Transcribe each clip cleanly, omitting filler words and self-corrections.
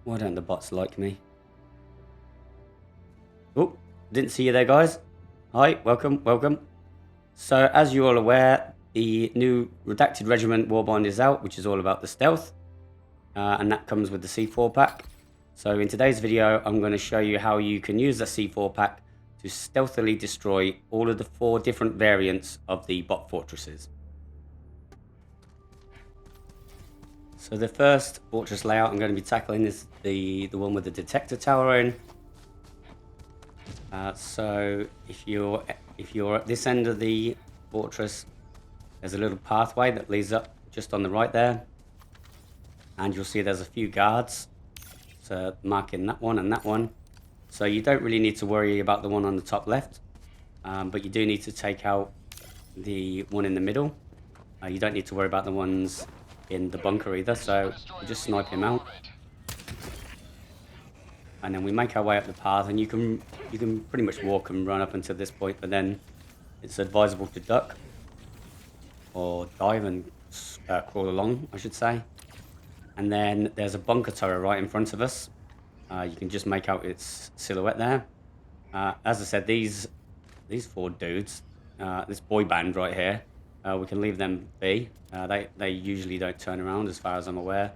Why don't the bots like me? Oh, didn't see you there, guys. Hi, welcome. So, as you're all aware, the new Redacted Regiment Warbond is out, which is all about the stealth. And that comes with the C4 pack. So in today's video, I'm going to show you how you can use the C4 pack to stealthily destroy all of the 4 different variants of the bot fortresses. So the first fortress layout I'm going to be tackling is the one with the detector tower in. So if you're at this end of the fortress, there's a little pathway that leads up just on the right there, and you'll see there's a few guards, so marking that one and that one. So you don't really need to worry about the one on the top left, but you do need to take out the one in the middle. You don't need to worry about the ones in the bunker either, so we'll just snipe him out. And then we make our way up the path, and you can pretty much walk and run up until this point, but then it's advisable to duck or dive and crawl along, I should say. And then there's a bunker turret right in front of us. You can just make out its silhouette there. As I said, these 4 dudes, this boy band right here, we can leave them be. They usually don't turn around as far as I'm aware.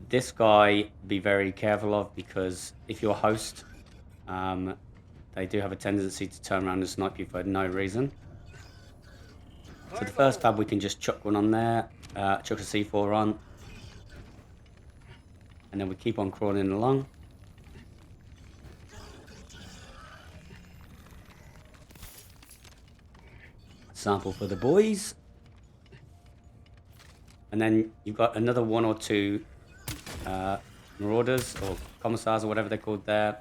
This guy, be very careful of, because if you're a host, they do have a tendency to turn around and snipe you for no reason. So the first fab, we can just chuck one on there, chuck a C4 on, and then we keep on crawling along. Sample for the boys. And then you've got another 1 or 2 marauders or commissars or whatever they're called there.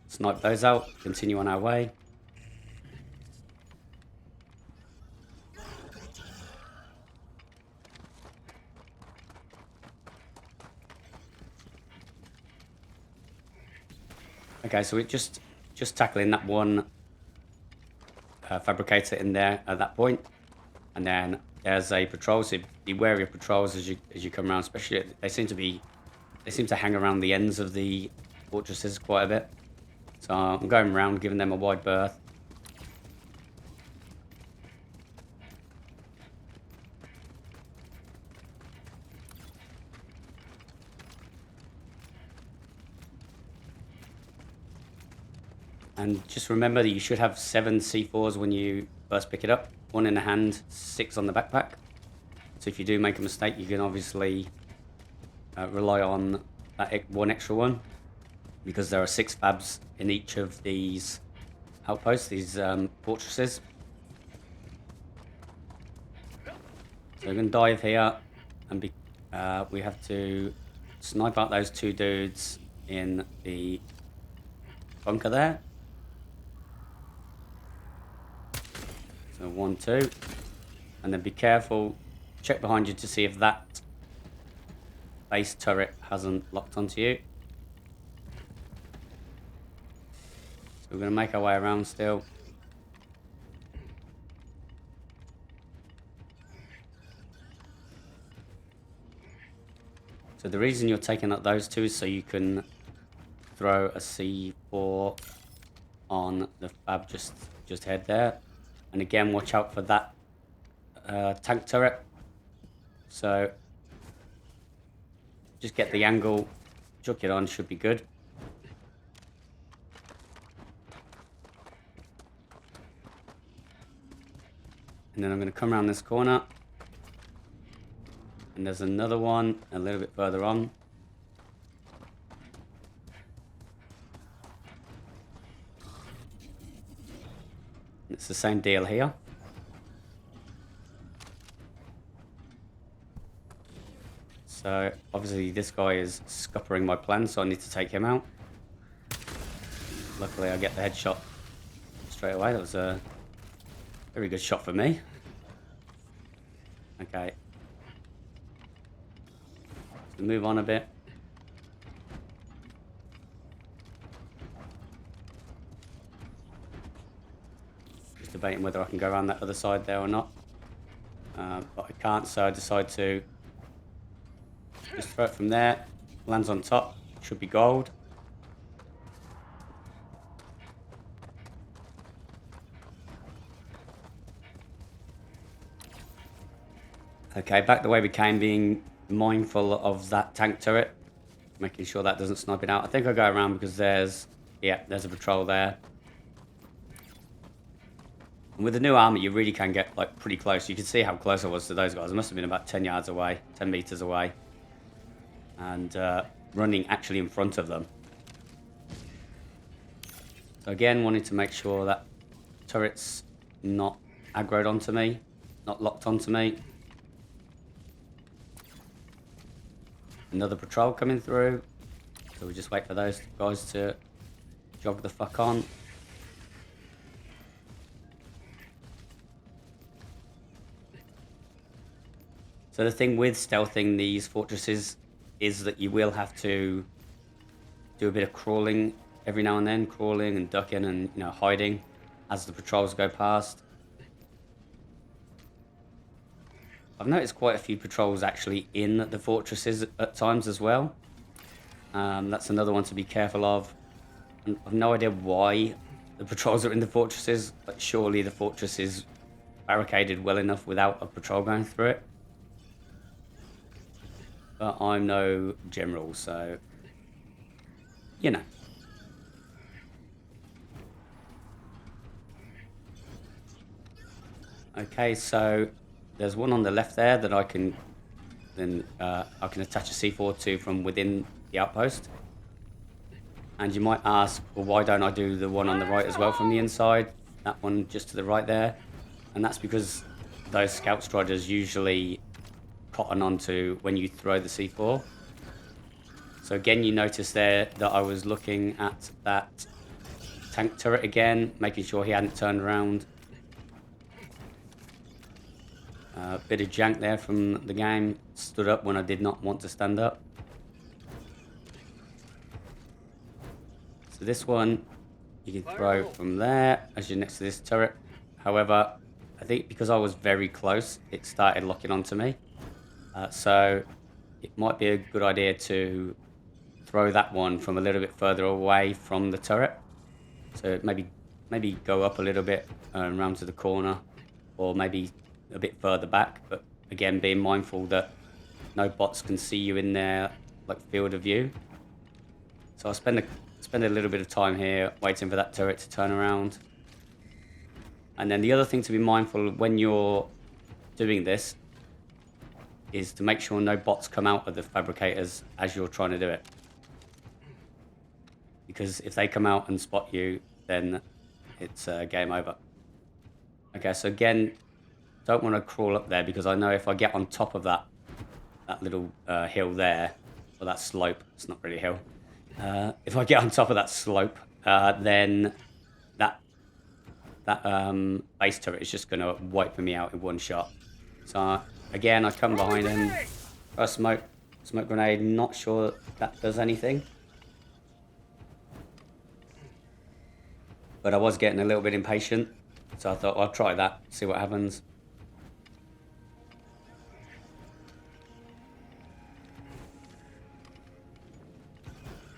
Snipe those out, continue on our way. Okay, so we're just tackling that one fabricator in there at that point, and then there's a patrol. So be wary of patrols as you come around. Especially, they seem to hang around the ends of the fortresses quite a bit. So I'm going around, giving them a wide berth. And just remember that you should have 7 C4s when you first pick it up. 1 in the hand, 6 on the backpack. So if you do make a mistake, you can obviously rely on that 1 extra one, because there are 6 fabs in each of these outposts, these fortresses. So we're going to dive here, and we have to snipe out those 2 dudes in the bunker there. So 1, 2, and then be careful, check behind you to see if that base turret hasn't locked onto you. So we're going to make our way around still. So the reason you're taking out those 2 is so you can throw a C4 on the fab just head there. And again, watch out for that tank turret. So just get the angle, chuck it on, should be good. And then I'm going to come around this corner, and there's another one a little bit further on. It's the same deal here. So obviously this guy is scuppering my plan, so I need to take him out. Luckily I get the headshot straight away. That was a very good shot for me. Okay. So move on a bit. Just debating whether I can go around that other side there or not. But I can't, so I decide to just throw it from there. Lands on top. Should be gold. Okay, back the way we came, being mindful of that tank turret. Making sure that doesn't snipe it out. I think I'll go around because there's a patrol there. And with the new armor, you really can get like pretty close. You can see how close I was to those guys. I must have been about 10 yards away, 10 meters away. And running actually in front of them. So again, wanting to make sure that turret's not aggroed onto me, not locked onto me. Another patrol coming through. So we just wait for those guys to jog the fuck on. So the thing with stealthing these fortresses is that you will have to do a bit of crawling every now and then, crawling and ducking and hiding as the patrols go past. I've noticed quite a few patrols actually in the fortresses at times as well. That's another one to be careful of. And I've no idea why the patrols are in the fortresses, but surely the fortress is barricaded well enough without a patrol going through it. But I'm no general, so Okay, so there's one on the left there that I can attach a C4 to from within the outpost. And you might ask, well, why don't I do the one on the right as well from the inside? That one just to the right there. And that's because those scout striders usually cotton onto when you throw the C4. So again, you notice there that I was looking at that tank turret again, making sure he hadn't turned around. A bit of jank there from the game. Stood up when I did not want to stand up. So this one you can throw from there as you're next to this turret. However, I think because I was very close, it started locking onto me. So it might be a good idea to throw that one from a little bit further away from the turret. So maybe go up a little bit around to the corner, or maybe a bit further back. But again, being mindful that no bots can see you in their field of view. So I spend a little bit of time here waiting for that turret to turn around. And then the other thing to be mindful of when you're doing this is to make sure no bots come out of the fabricators as you're trying to do it. Because if they come out and spot you, then it's game over. Okay, so again, don't want to crawl up there because I know if I get on top of that little hill there, or that slope, it's not really a hill. If I get on top of that slope, then that base turret is just going to wipe me out in one shot. So again, I come behind him, throw a smoke grenade. Not sure that does anything, but I was getting a little bit impatient, so I thought I'll try that, see what happens.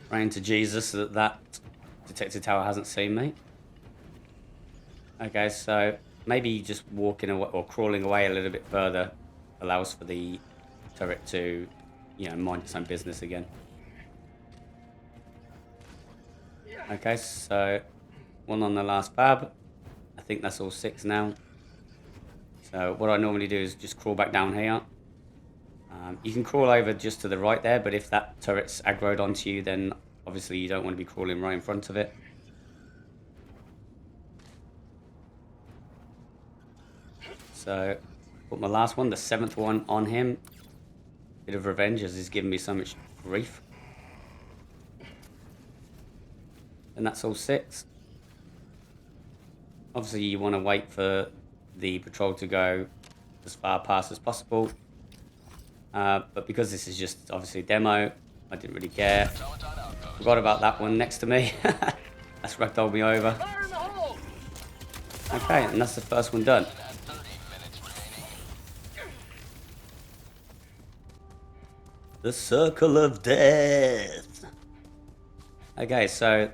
Praying to Jesus that detector tower hasn't seen me. Okay, so maybe just walking away or crawling away a little bit further allows for the turret to, mind its own business again. Okay, so one on the last fab. I think that's all 6 now. So what I normally do is just crawl back down here. You can crawl over just to the right there, but if that turret's aggroed onto you, then obviously you don't want to be crawling right in front of it. So put my last one, the 7th one, on him. Bit of revenge as he's given me so much grief. And that's all 6. Obviously you want to wait for the patrol to go as far past as possible. But because this is just obviously a demo, I didn't really care. Forgot about that one next to me. That's ragdolled me over. Okay, and that's the first one done. The Circle of Death. Okay, so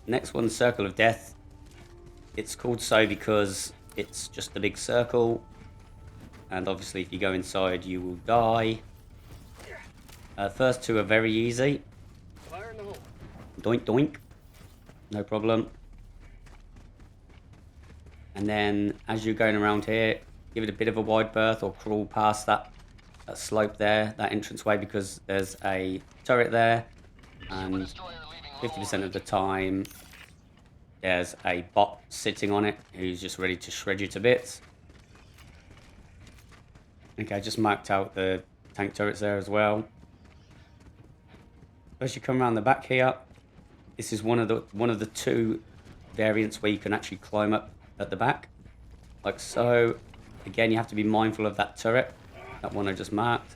next one's Circle of Death. It's called so because it's just a big circle, and obviously if you go inside you will die. First two are very easy. Fire in the hole. Doink doink. No problem. And then as you're going around here, give it a bit of a wide berth or crawl past that slope there, that entranceway, because there's a turret there, and 50% of the time there's a bot sitting on it who's just ready to shred you to bits. Okay, I just marked out the tank turrets there as well. As you come around the back here, this is one of the two variants where you can actually climb up at the back, like so. Again, you have to be mindful of that turret, that one I just marked.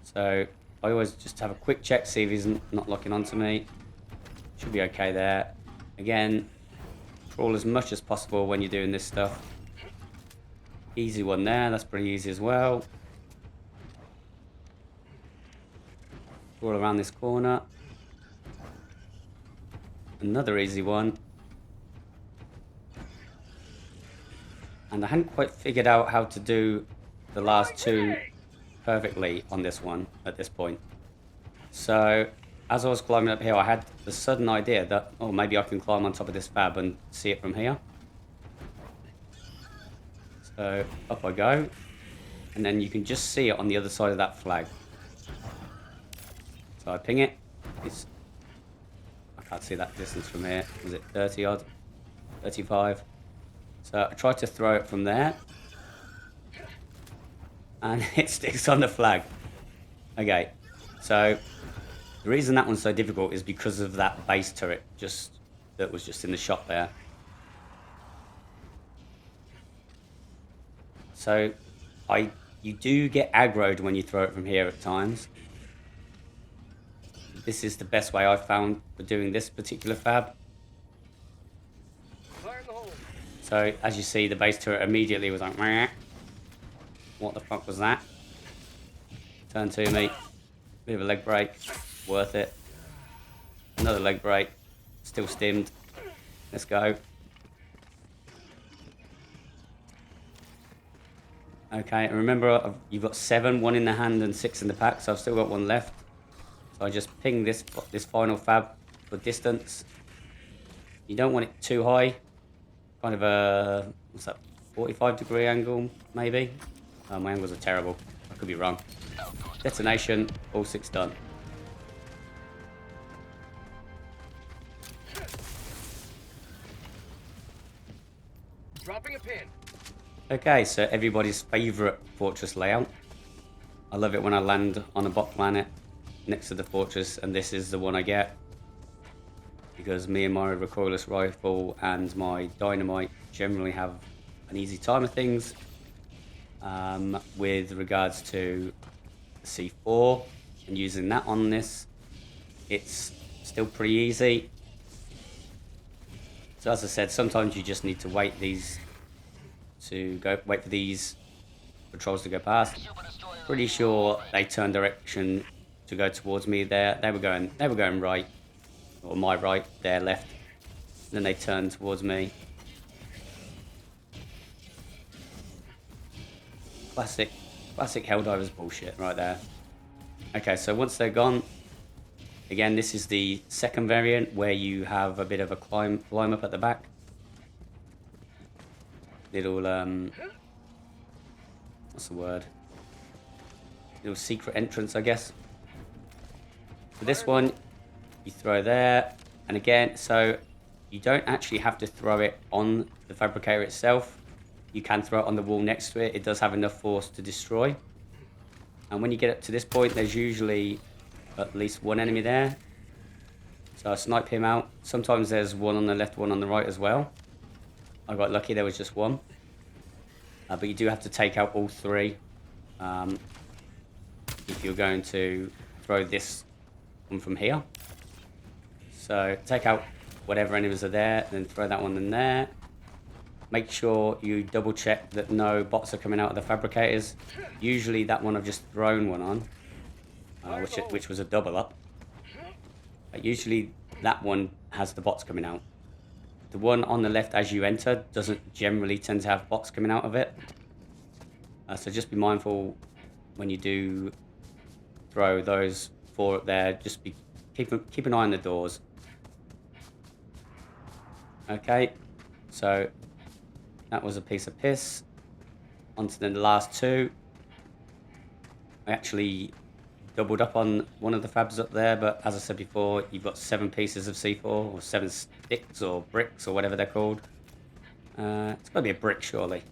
So I always just have a quick check, see if he's not locking onto me. Should be okay there. Again, crawl as much as possible when you're doing this stuff. Easy one there, that's pretty easy as well. Crawl around this corner. Another easy one. And I hadn't quite figured out how to do the last two perfectly on this one at this point. So as I was climbing up here, I had the sudden idea that, oh, maybe I can climb on top of this fab and see it from here. So up I go, and then you can just see it on the other side of that flag. So I ping it. I can't see that distance from here. Was it 30 odd? 35? So I tried to throw it from there, and it sticks on the flag. Okay, so the reason that one's so difficult is because of that base turret that was just in the shot there. So you do get aggroed when you throw it from here at times. This is the best way I've found for doing this particular fab. Fire in the hole. So as you see, the base turret immediately was like, meh. What the fuck was that? Turn to me. Bit of a leg break. Worth it. Another leg break. Still stimmed. Let's go. Okay, and remember you've got 7, 1 in the hand and 6 in the pack, so I've still got 1 left. So I just ping this final fab for distance. You don't want it too high. Kind of a, what's that, 45-degree angle, maybe? Oh, my angles are terrible. I could be wrong. Detonation, all 6 done. Dropping a pin. Okay, so everybody's favourite fortress layout. I love it when I land on a bot planet next to the fortress, and this is the one I get. Because me and my recoilless rifle and my dynamite generally have an easy time of things. With regards to C4 and using that on this, it's still pretty easy. So as I said, sometimes you just need to wait for these patrols to go past. Pretty sure they turned direction to go towards me there. They were going right, or my right, their left. Then they turned towards me. Classic Helldivers bullshit right there. Okay, so once they're gone, again, this is the second variant where you have a bit of a climb up at the back. Little what's the word? Little secret entrance, I guess. For this one, you throw there, and again, so you don't actually have to throw it on the fabricator itself. You can throw it on the wall next to it. It does have enough force to destroy. And when you get up to this point, there's usually at least 1 enemy there. So I snipe him out. Sometimes there's 1 on the left, 1 on the right as well. I got lucky, there was just 1. But you do have to take out all 3 if you're going to throw this one from here. So take out whatever enemies are there, then throw that one in there. Make sure you double check that no bots are coming out of the fabricators. Usually that one I've just thrown one on which was a double up. Usually that one has the bots coming out. The one on the left as you enter doesn't generally tend to have bots coming out of it. So just be mindful when you do throw those 4 up there. Just keep an eye on the doors. Okay, so that was a piece of piss. On to the last 2. I actually doubled up on one of the fabs up there, but as I said before, you've got 7 pieces of C4 or 7 sticks or bricks or whatever they're called. It's got to be a brick, surely.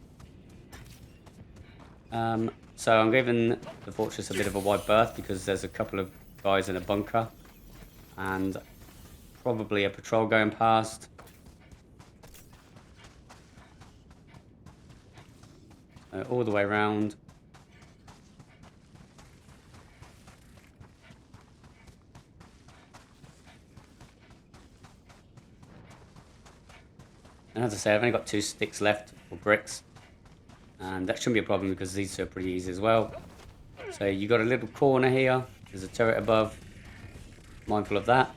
So I'm giving the fortress a bit of a wide berth because there's a couple of guys in a bunker and probably a patrol going past. All the way around. And as I say, I've only got 2 sticks left, or bricks. And that shouldn't be a problem because these 2 are pretty easy as well. So you got a little corner here. There's a turret above. Mindful of that.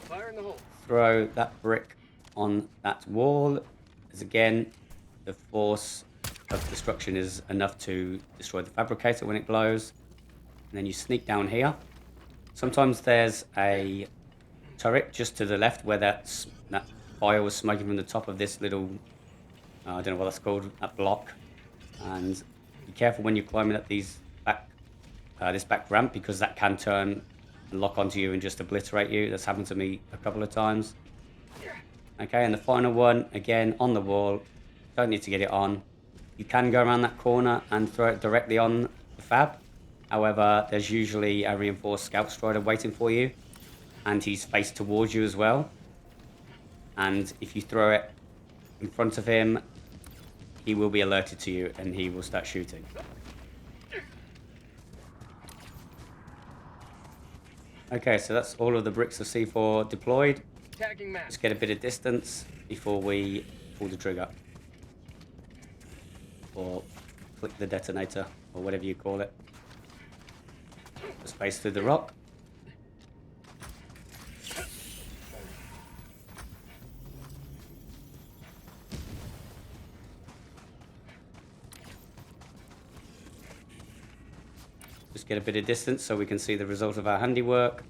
Fire in the hole. Throw that brick on that wall. As again, the force of destruction is enough to destroy the fabricator when it blows. And then you sneak down here. Sometimes there's a turret just to the left where that fire was smoking from the top of this little, I don't know what that's called, that block. And be careful when you're climbing up this back ramp because that can turn and lock onto you and just obliterate you. That's happened to me a couple of times. Okay, and the final one, again, on the wall. Don't need to get it on. You can go around that corner and throw it directly on the fab. However, there's usually a reinforced scout strider waiting for you. And he's faced towards you as well. And if you throw it in front of him, he will be alerted to you and he will start shooting. Okay, so that's all of the bricks of C4 deployed. Tagging map. Just get a bit of distance before we pull the trigger. Or click the detonator, or whatever you call it. Just face through the rock. Just get a bit of distance so we can see the result of our handiwork.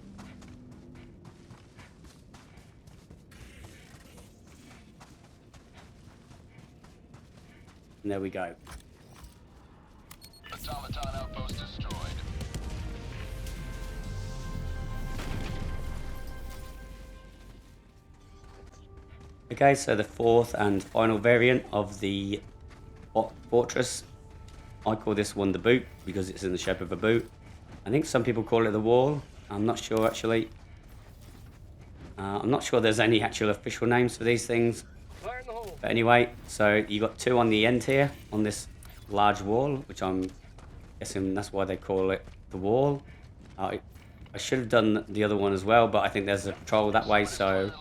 And there we go. Automaton outpost destroyed. Okay, so the 4th and final variant of the fortress. I call this one the boot because it's in the shape of a boot. I think some people call it the wall. I'm not sure actually. I'm not sure there's any actual official names for these things. Fire in the hole. But anyway, so you got 2 on the end here on this large wall, which I'm guessing that's why they call it the wall. I should have done the other one as well, but I think there's a patrol that way, so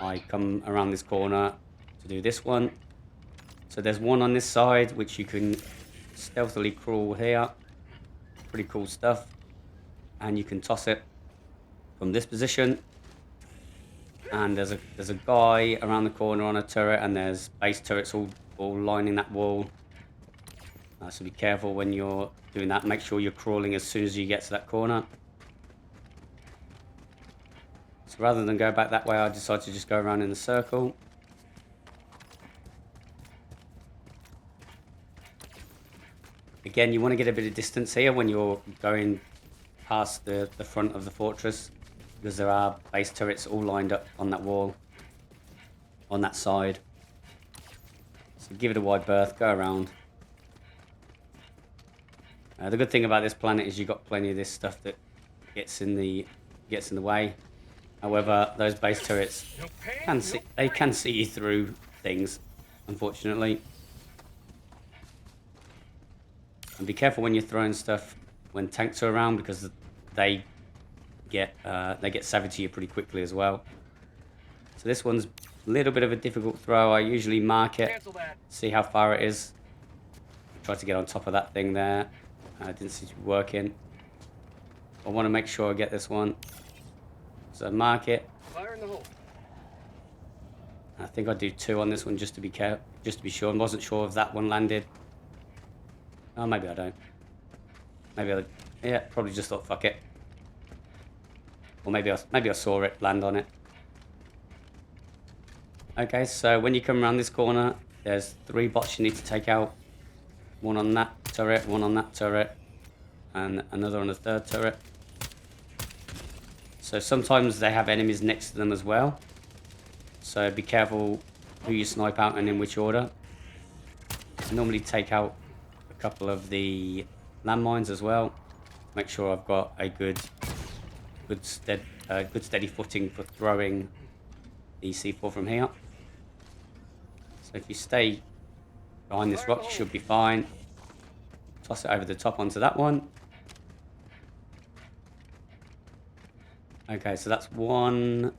I come around this corner to do this one. So there's one on this side, which you can stealthily crawl here. Pretty cool stuff. And you can toss it from this position. And there's a guy around the corner on a turret, and there's base turrets all lining that wall. So be careful when you're doing that. Make sure you're crawling as soon as you get to that corner. So rather than go back that way, I decided to just go around in a circle. Again, you want to get a bit of distance here when you're going past the front of the fortress, because there are base turrets all lined up on that wall, on that side. So give it a wide berth, go around. The good thing about this planet is you've got plenty of this stuff that gets in the way. However, those base turrets can see you through things, unfortunately. And be careful when you're throwing stuff when tanks are around, because they get savvy to you pretty quickly as well. So this one's a little bit of a difficult throw. I usually mark it, see how far it is. Try to get on top of that thing there. Didn't seem to be working. I want to make sure I get this one. So mark it. Fire in the hole. I think I'd do 2 on this one just to be sure. I wasn't sure if that one landed. Oh, maybe I don't. Yeah, probably just thought fuck it. Or maybe I saw it land on it. Okay, so when you come around this corner, there's 3 bots you need to take out. 1 on that turret, 1 on that turret, and another on the 3rd turret. So sometimes they have enemies next to them as well. So be careful who you snipe out and in which order. I normally take out a couple of the landmines as well. Make sure I've got a good steady footing for throwing the C4 from here. So if you stay behind this rock, you should be fine. Toss it over the top onto that one. Okay, so that's 1,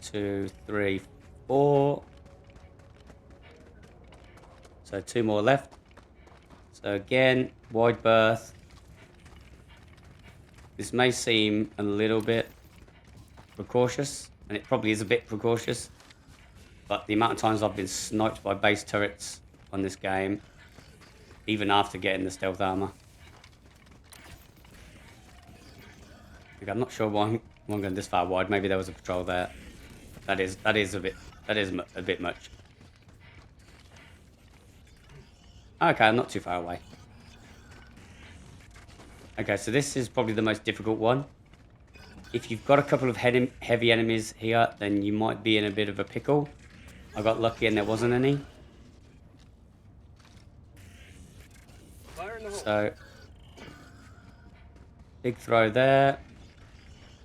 2, 3, 4. So 2 more left. So again, wide berth. This may seem a little bit precautious, and it probably is a bit precautious, but the amount of times I've been sniped by base turrets on this game, even after getting the stealth armor. Okay, I'm not sure why I'm going this far wide. Maybe there was a patrol there. That is a bit much. Okay, I'm not too far away. Okay, so this is probably the most difficult one. If you've got a couple of heavy enemies here, then you might be in a bit of a pickle. I got lucky and there wasn't any. Fire in the hole. So, big throw there.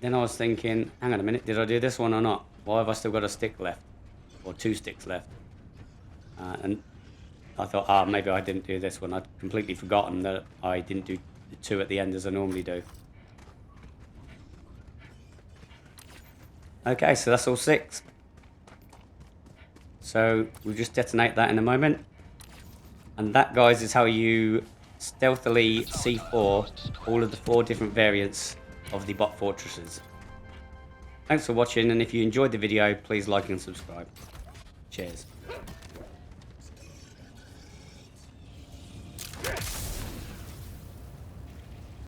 Then I was thinking, hang on a minute, did I do this one or not? Why have I still got a stick left? Or 2 sticks left? And I thought, maybe I didn't do this one. I'd completely forgotten that I didn't do the 2 at the end as I normally do. Okay, so that's all 6. So we'll just detonate that in a moment. And that, guys, is how you stealthily C4 all of the 4 different variants of the bot fortresses. Thanks for watching, and if you enjoyed the video, please like and subscribe. Cheers.